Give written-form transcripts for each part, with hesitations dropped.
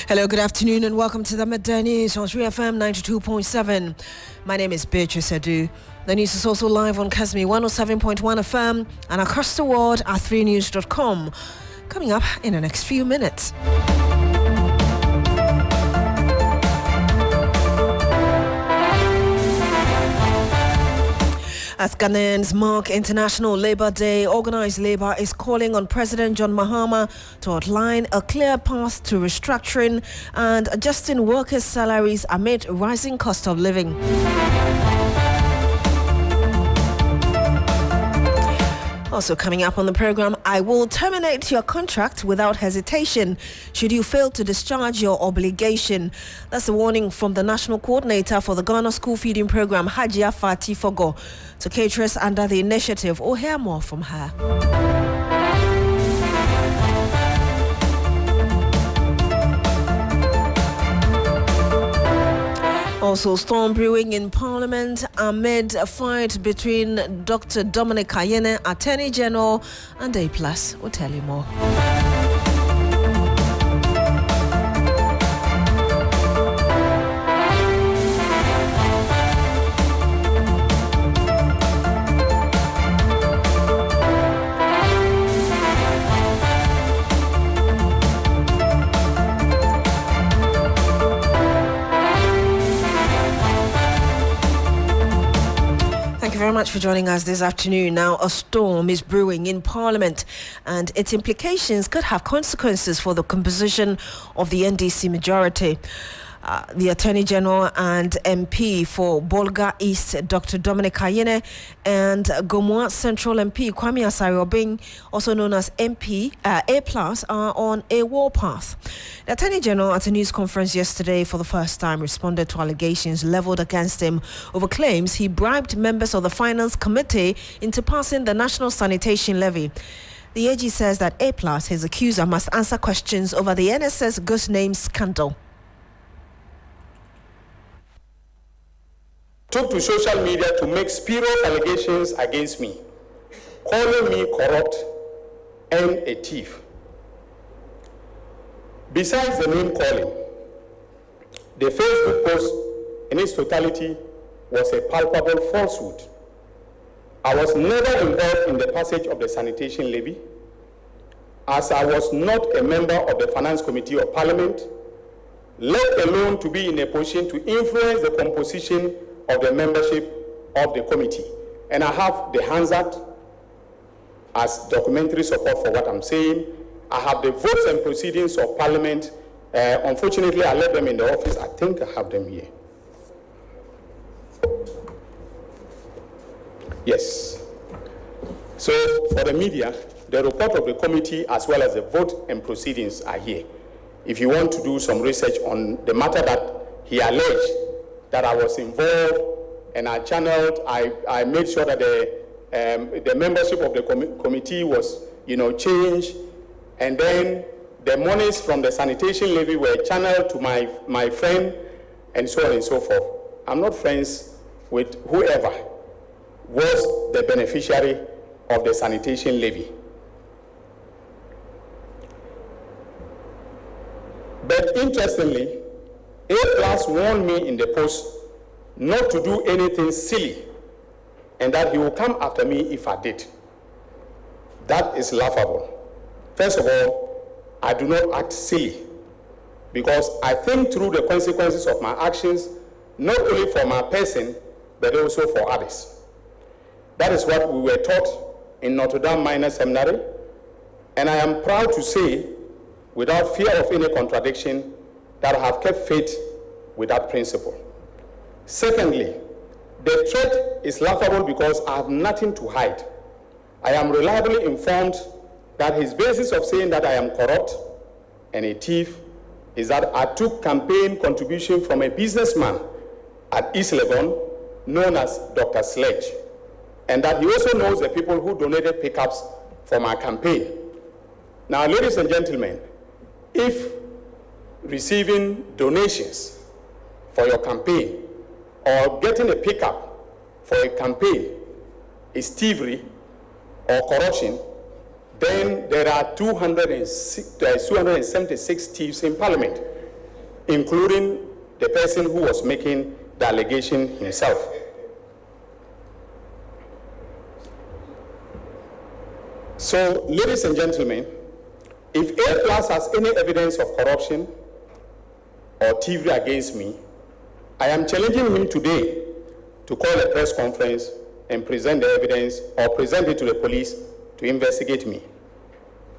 Hello, good afternoon, and welcome to the Midday News on 3FM 92.7. My name is Beatrice Adu. The news is also live on Kasmi 107.1 FM and across the world at 3news.com. Coming up in the next few minutes. As Ghanaians mark International Labour Day, Organised Labour is calling on President John Mahama to outline a clear path to restructuring and adjusting workers' salaries amid rising cost of living. Also coming up on the program, I will terminate your contract without hesitation should you fail to discharge your obligation. That's a warning from the National Coordinator for the Ghana School Feeding Program, Hajia Fati Fogo, to caterers under the initiative. We'll hear more from her. Also, storm brewing in Parliament amid a fight between Dr. Dominic Ayine, Attorney General, and A+. We'll tell you more. Very much for joining us this afternoon. Now, a storm is brewing in Parliament and its implications could have consequences for the composition of the NDC majority. The Attorney General and MP for Bolga East, Dr. Dominic Ayine, and Gomoa Central MP Kwame Asare-Obeng, also known as MP A+, are on a warpath. The Attorney General at a news conference yesterday for the first time responded to allegations leveled against him over claims he bribed members of the Finance Committee into passing the National Sanitation Levy. The AG says that A+, his accuser, must answer questions over the NSS ghost name scandal. Took to social media to make spurious allegations against me, calling me corrupt and a thief. Besides the name calling, the Facebook post in its totality was a palpable falsehood. I was never involved in the passage of the sanitation levy, as I was not a member of the Finance Committee of Parliament, let alone to be in a position to influence the composition of the membership of the committee. And I have the Hansard as documentary support for what I'm saying. I have the votes and proceedings of Parliament. Unfortunately, I left them in the office. I think I have them here. Yes. So for the media, the report of the committee as well as the vote and proceedings are here. If you want to do some research on the matter that he alleged that I was involved and I channeled, I made sure that the membership of the committee was, changed, and then the monies from the sanitation levy were channeled to my friend, and so on and so forth. I'm not friends with whoever was the beneficiary of the sanitation levy. But interestingly, A+ warned me in the post not to do anything silly and that he will come after me if I did. That is laughable. First of all, I do not act silly because I think through the consequences of my actions, not only for my person, but also for others. That is what we were taught in Notre Dame Minor Seminary, and I am proud to say, without fear of any contradiction, that I have kept faith with that principle. Secondly, the threat is laughable because I have nothing to hide. I am reliably informed that his basis of saying that I am corrupt and a thief is that I took campaign contribution from a businessman at East Legon known as Dr. Sledge, and that he also knows the people who donated pickups for my campaign. Now, ladies and gentlemen, if receiving donations for your campaign or getting a pickup for a campaign is thievery or corruption, then there are 276 thieves in Parliament. including the person who was making the allegation himself. So, ladies and gentlemen, if A+ has any evidence of corruption or thievery against me, I am challenging him today to call a press conference and present the evidence or present it to the police to investigate me.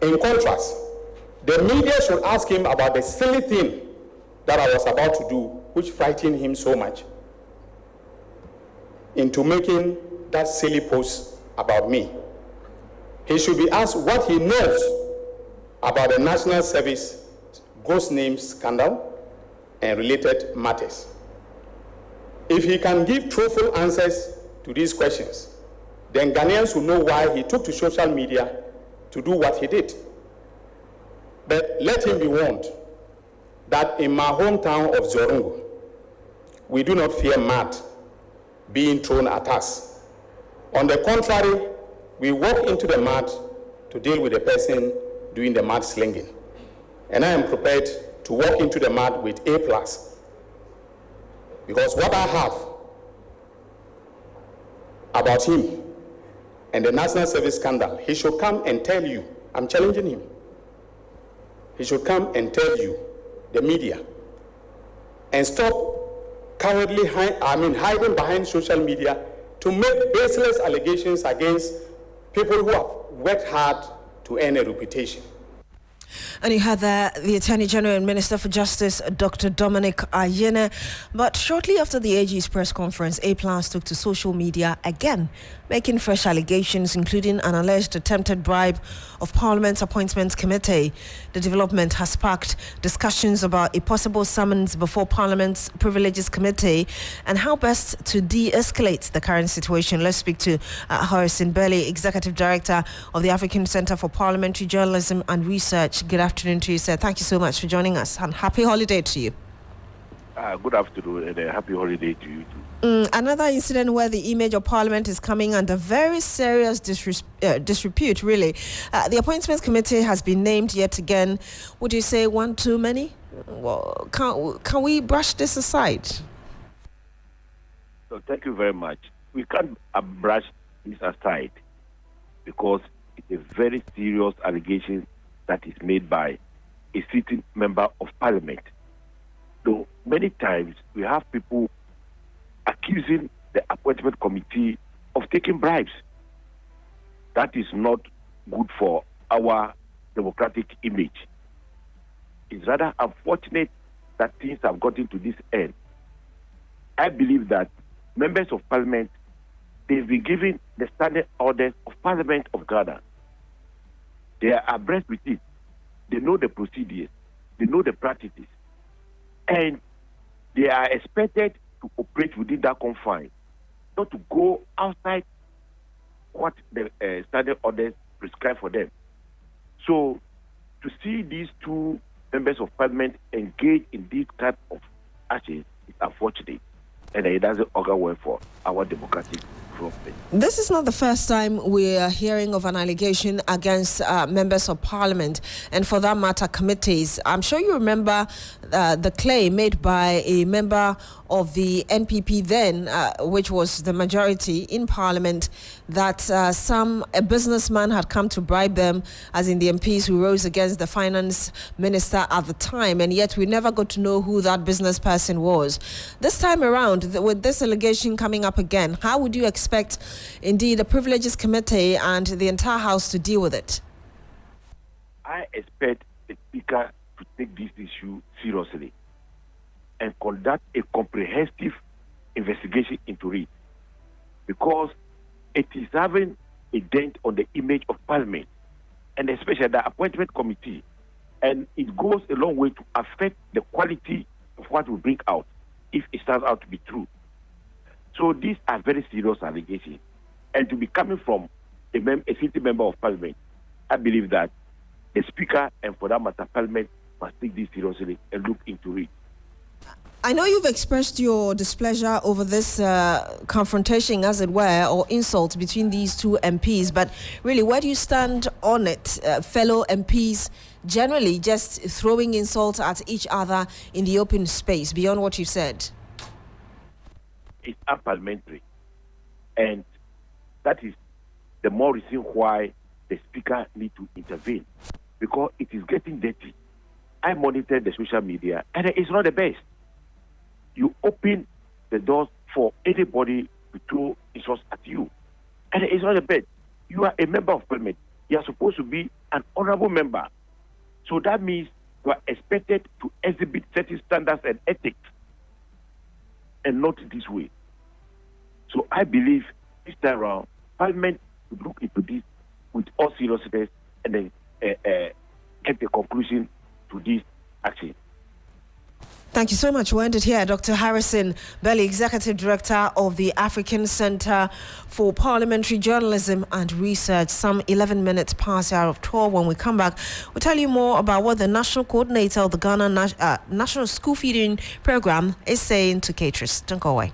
In contrast, the media should ask him about the silly thing that I was about to do, which frightened him so much into making that silly post about me. He should be asked what he knows about the National Service ghost name scandal and related matters. If he can give truthful answers to these questions, then Ghanaians will know why he took to social media to do what he did. But let him be warned that in my hometown of Zorungu, we do not fear mud being thrown at us. On the contrary, we walk into the mud to deal with the person doing the mud slinging. And I am prepared to walk into the mud with A+. Because what I have about him and the National Service scandal, he should come and tell you. I'm challenging him. He should come and tell you, the media, and stop cowardly hiding behind social media to make baseless allegations against people who have worked hard to earn a reputation. And you had the Attorney General and Minister for Justice, Dr. Dominic Ayine. But shortly after the AG's press conference, A+ took to social media again, making fresh allegations, including an alleged attempted bribe of Parliament's Appointments Committee. The development has sparked discussions about a possible summons before Parliament's Privileges Committee and how best to de-escalate the current situation. Let's speak to Harrison Bailey, Executive Director of the African Center for Parliamentary Journalism and Research. Good afternoon to you, sir. Thank you so much for joining us, and happy holiday to you. Good afternoon, and a happy holiday to you too. Another incident where the image of Parliament is coming under very serious disrepute, really. The Appointments Committee has been named yet again. Would you say one too many? Well, can we brush this aside? So thank you very much. We can't brush this aside because it's a very serious allegation that is made by a sitting member of Parliament. So many times we have people accusing the appointment committee of taking bribes. That is not good for our democratic image. It's rather unfortunate that things have gotten to this end. I believe that members of Parliament, they've been given the standing orders of Parliament of Ghana. They are abreast with it. They know the procedures. They know the practices. And they are expected to operate within that confine, not to go outside what the standing orders prescribe for them. So, to see these two members of Parliament engage in this type of actions is unfortunate, and it doesn't augur well for our democratic development. This is not the first time we are hearing of an allegation against members of Parliament, and for that matter, committees. I'm sure you remember the claim made by a member of the NPP then, which was the majority in Parliament, that a businessman had come to bribe them, as in the MPs who rose against the finance minister at the time, and yet we never got to know who that business person was. This time around, with this allegation coming up again, how would you expect, indeed, the Privileges Committee and the entire House to deal with it? I expect the Speaker to take this issue seriously and conduct a comprehensive investigation into it, because it is having a dent on the image of Parliament, and especially the Appointment Committee, and it goes a long way to affect the quality of what we bring out if it turns out to be true. So these are very serious allegations, and to be coming from a sitting member of Parliament, I believe that the Speaker, and for that matter, Parliament, must take this seriously and look into it. I know you've expressed your displeasure over this confrontation, as it were, or insult between these two MPs, but really, where do you stand on it? Fellow MPs generally just throwing insults at each other in the open space, beyond what you said? It's unparliamentary. And that is the more reason why the speaker needs to intervene, because it is getting dirty. I monitor the social media, and it's not the best. You open the doors for anybody to throw insults at you. And it's not a bed. You are a member of parliament. You are supposed to be an honorable member. So that means you are expected to exhibit certain standards and ethics, and not this way. So I believe this time around, Parliament should look into this with all seriousness and then get a conclusion to this action. Thank you so much. We'll end it here. Dr. Harrison Belly, Executive Director of the African Center for Parliamentary Journalism and Research. Some 11 minutes past the hour of 12. When we come back, we'll tell you more about what the National Coordinator of the Ghana National School Feeding Program is saying to caterers. Don't go away.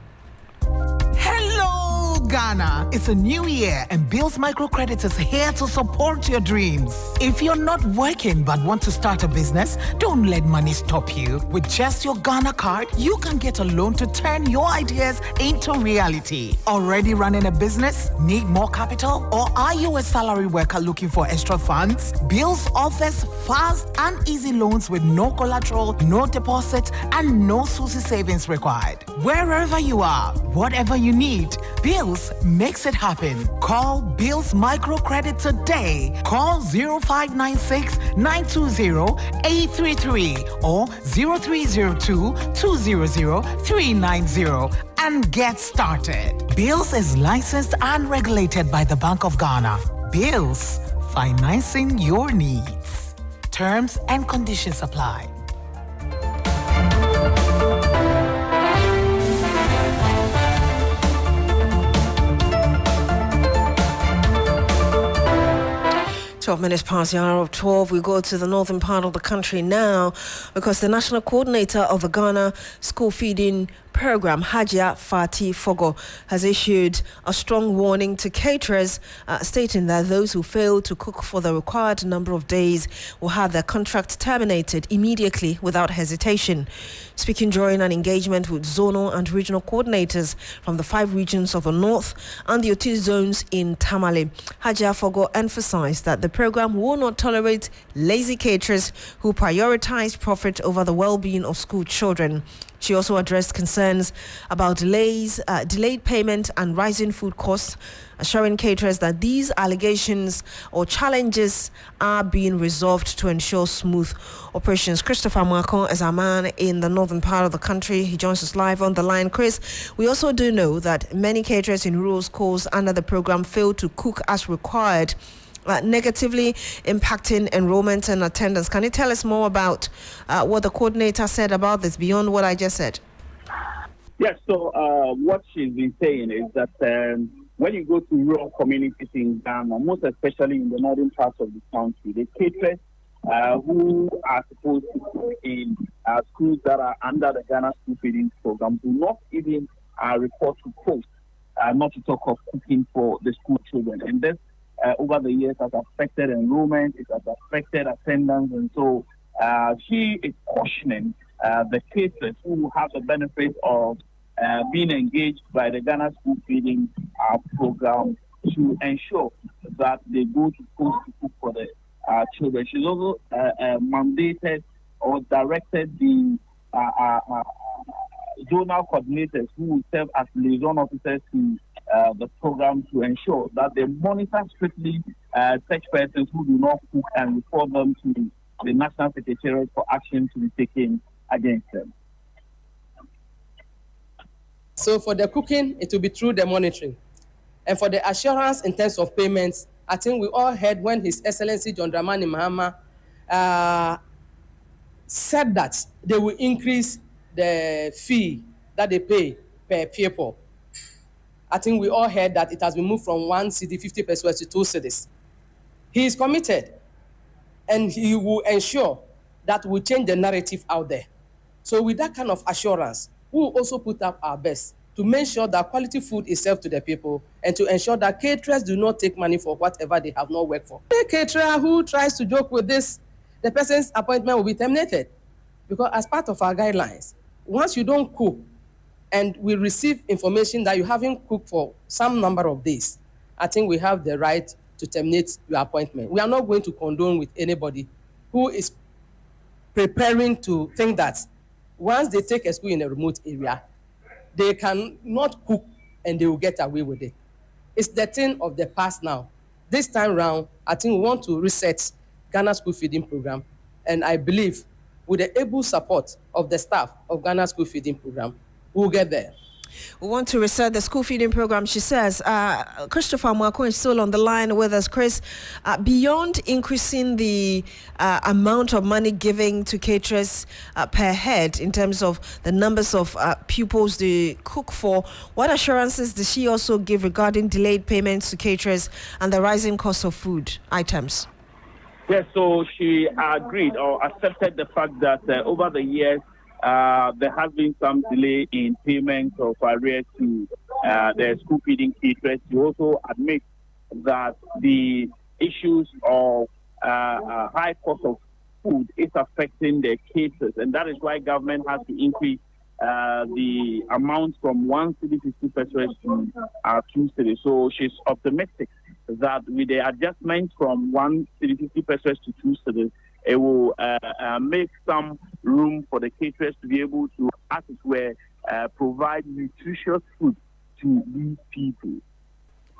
Ghana. It's a new year and Bills Microcredit is here to support your dreams. If you're not working but want to start a business, don't let money stop you. With just your Ghana card, you can get a loan to turn your ideas into reality. Already running a business? Need more capital? Or are you a salary worker looking for extra funds? Bills offers fast and easy loans with no collateral, no deposit, and no SUSI savings required. Wherever you are, whatever you need, Bills makes it happen. Call Bills Microcredit today. Call 0596 920 833 or 0302 200 390 and get started. Bills is licensed and regulated by the Bank of Ghana. Bills, financing your needs. Terms and conditions apply. Twelve minutes past the hour of 12. We go to the northern part of the country now because the National Coordinator of the Ghana School Feeding Program, Hajia Fati Fogo, has issued a strong warning to caterers, stating that those who fail to cook for the required number of days will have their contract terminated immediately without hesitation. Speaking during an engagement with zonal and regional coordinators from the 5 regions of the north and the Otis zones in Tamale, Hajia Fogo emphasized that the program will not tolerate lazy caterers who prioritize profit over the well-being of school children. She also addressed concerns about delayed payment and rising food costs, assuring caterers that these allegations or challenges are being resolved to ensure smooth operations. Christopher Marcon is our man in the northern part of the country. He joins us live on the line. Chris, we also do know that many caterers in rural schools under the program fail to cook as required, negatively impacting enrollment and attendance. Can you tell us more about what the coordinator said about this beyond what I just said? Yes, so what she's been saying is that when you go to rural communities in Ghana, most especially in the northern parts of the country, the caterers who are supposed to cook in schools that are under the Ghana School Feeding Program do not even report to post, not to talk of cooking for the school children. And this over the years has affected enrollment, it has affected attendance, and so she is cautioning the cases who have the benefit of being engaged by the Ghana School Feeding Program to ensure that they go to schools to cook for the children. She's also mandated or directed the zonal coordinators who will serve as liaison officers to the program to ensure that they monitor strictly such persons who do not cook and report them to the National Secretariat for action to be taken against them. So for the cooking, it will be through the monitoring. And for the assurance in terms of payments, I think we all heard when His Excellency John Dramani Mahama said that they will increase the fee that they pay per pupil. I think we all heard that it has been moved from 1 cedi 50 pesos to 2 cedis. He is committed, and he will ensure that we change the narrative out there. So with that kind of assurance, we will also put up our best to make sure that quality food is served to the people and to ensure that caterers do not take money for whatever they have not worked for. A caterer who tries to joke with this, the person's appointment will be terminated. Because as part of our guidelines, once you don't cook and we receive information that you haven't cooked for some number of days, I think we have the right to terminate your appointment. We are not going to condone with anybody who is preparing to think that once they take a school in a remote area, they can not cook and they will get away with it. It's the thing of the past now. This time round, I think we want to reset Ghana School Feeding Program, and I believe with the able support of the staff of Ghana School Feeding Program, we'll get there. We want to reset the school feeding program, she says. Christopher Mwako is still on the line with us. Chris, beyond increasing the amount of money given to caterers per head in terms of the numbers of pupils they cook for, what assurances does she also give regarding delayed payments to caterers and the rising cost of food items? Yes, so she agreed or accepted the fact that over the years, there has been some delay in payment of arrears to the school feeding caterers. She also admits that the issues of high cost of food is affecting the caterers, and that is why government has to increase the amount from 1 cedi 50 pesos to 2 cedi. So she's optimistic that with the adjustment from 1 cedi 50 pesos to 2 cedi, it will make some room for the caterers to be able to, as it were, provide nutritious food to these people.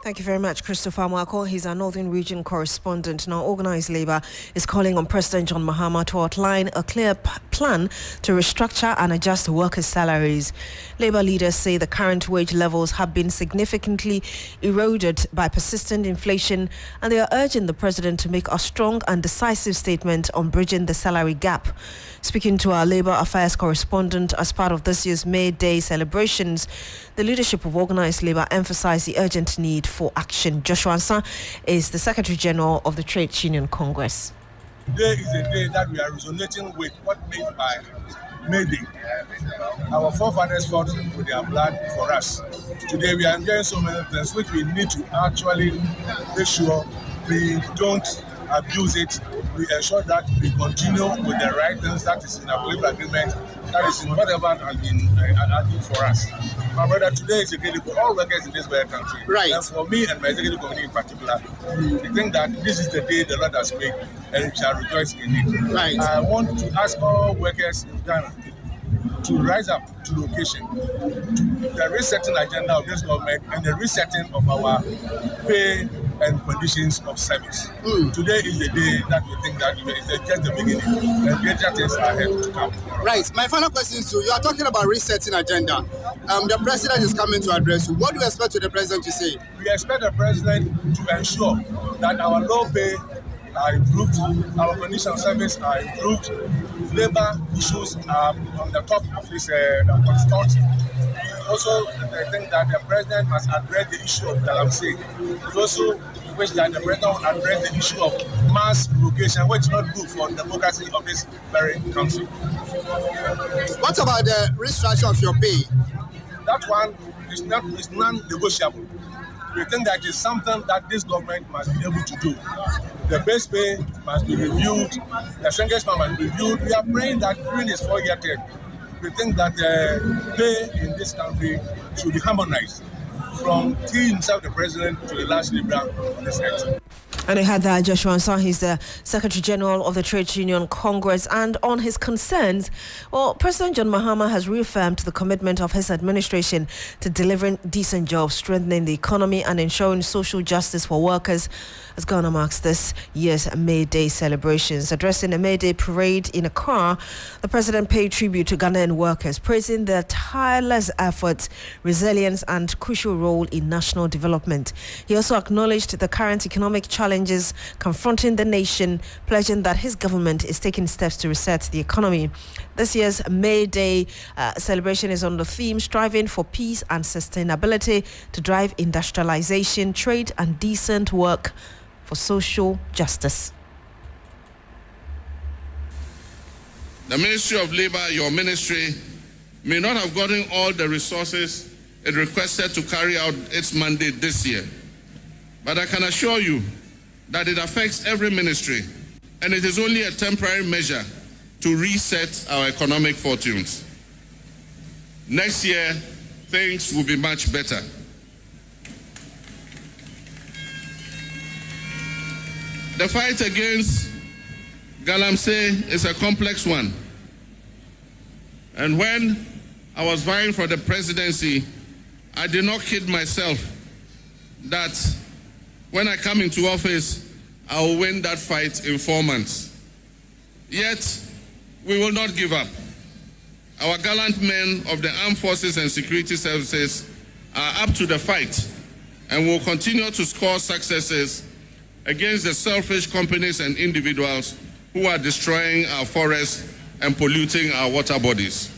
Thank you very much, Christopher Mwako. He's our Northern Region correspondent. Now, Organised Labour is calling on President John Mahama to outline a clear plan to restructure and adjust workers' salaries. Labour leaders say the current wage levels have been significantly eroded by persistent inflation, and they are urging the President to make a strong and decisive statement on bridging the salary gap. Speaking to our Labour Affairs correspondent as part of this year's Midday celebrations, the leadership of Organised Labour emphasised the urgent need for action. Joshua Ansa is the Secretary General of the Trade Union Congress. Today is a day that we are resonating with what meant by Midday. Our forefathers fought with their blood for us. Today we are enjoying so many things which we need to actually make sure we don't abuse it. We ensure that we continue with the right things that is in our labor agreement, that is in whatever has been argued for us. My brother, today is a day for all workers in this very country. Right. And for me and my executive committee in particular, we think that this is the day the Lord has made and we shall rejoice in it. Right. I want to ask all workers in Ghana to rise up to the occasion, to the resetting agenda of this government and the resetting of our pay and conditions of service. Today is the day that we think that it's just the beginning and greater things are ahead to come. Right. My final question is to you. You are talking about resetting agenda. The president is coming to address you. What do you expect the president to say? We expect the president to ensure that our low pay are improved, our conditions of service are improved, labor issues are on the top of his thoughts. Also, I think that the president must address the issue of galamsey. We also wish that the president will address the issue of mass relocation, which is not good for the democracy of this very country. What about the restructure of your pay? That one is non-negotiable. We think that is something that this government must be able to do. The base pay must be reviewed, the strongest man must be reviewed. We are praying that during this 4-year term, we think that the pay in this country should be harmonized from he himself, the president, to the last Libra on this earth. And I had that Joshua Ansah, he's the Secretary General of the Trade Union Congress, and on his concerns, well, President John Mahama has reaffirmed the commitment of his administration to delivering decent jobs, strengthening the economy and ensuring social justice for workers as Ghana marks this year's May Day celebrations. Addressing a May Day parade in a car, the president paid tribute to Ghanaian workers, praising their tireless efforts, resilience and crucial role in national development. He also acknowledged the current economic challenges confronting the nation, pledging that his government is taking steps to reset the economy. This year's May Day celebration is on the theme striving for peace and sustainability to drive industrialization, trade and decent work for social justice. The Ministry of Labor, your ministry, may not have gotten all the resources it requested to carry out its mandate this year. But I can assure you that it affects every ministry, and it is only a temporary measure to reset our economic fortunes. Next year, things will be much better. The fight against Galamsey is a complex one. And when I was vying for the presidency, I did not kid myself that when I come into office, I will win that fight in 4 months. Yet, we will not give up. Our gallant men of the armed forces and security services are up to the fight and will continue to score successes against the selfish companies and individuals who are destroying our forests and polluting our water bodies.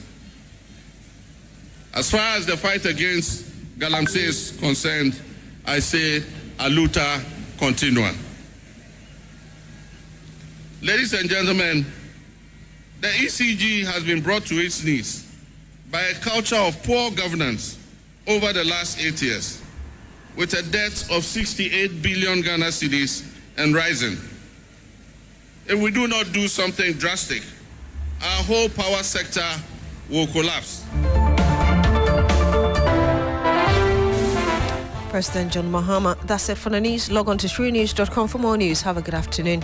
As far as the fight against Galamsey is concerned, I say, aluta continua. Ladies and gentlemen, the ECG has been brought to its knees by a culture of poor governance over the last 8 years, with a debt of 68 billion Ghana cedis and rising. If we do not do something drastic, our whole power sector will collapse. President John Mahama. That's it for the news. Log on to shrenews.com for more news. Have a good afternoon.